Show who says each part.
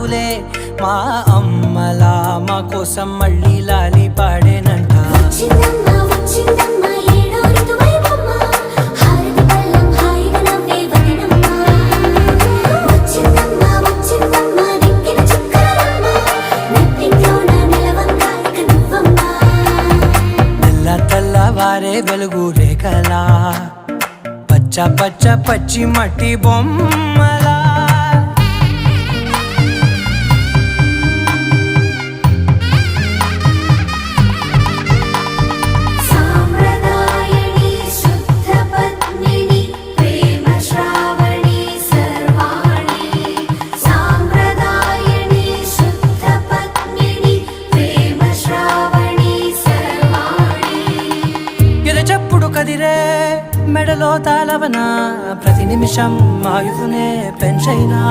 Speaker 1: ఆయువులే మా అమ్మలా మా కోసం మళ్ళీ లాలి పాడేనంట. తెల్లవారే వెలుగు రేఖలా పచ్చ పచ్చ పచ్చి మట్టి బొమ్మలా ఎరచప్పుడు కదిరే మెడలో తాళవన ప్రతి నిమిషం ఆయువునే పెంచైనా.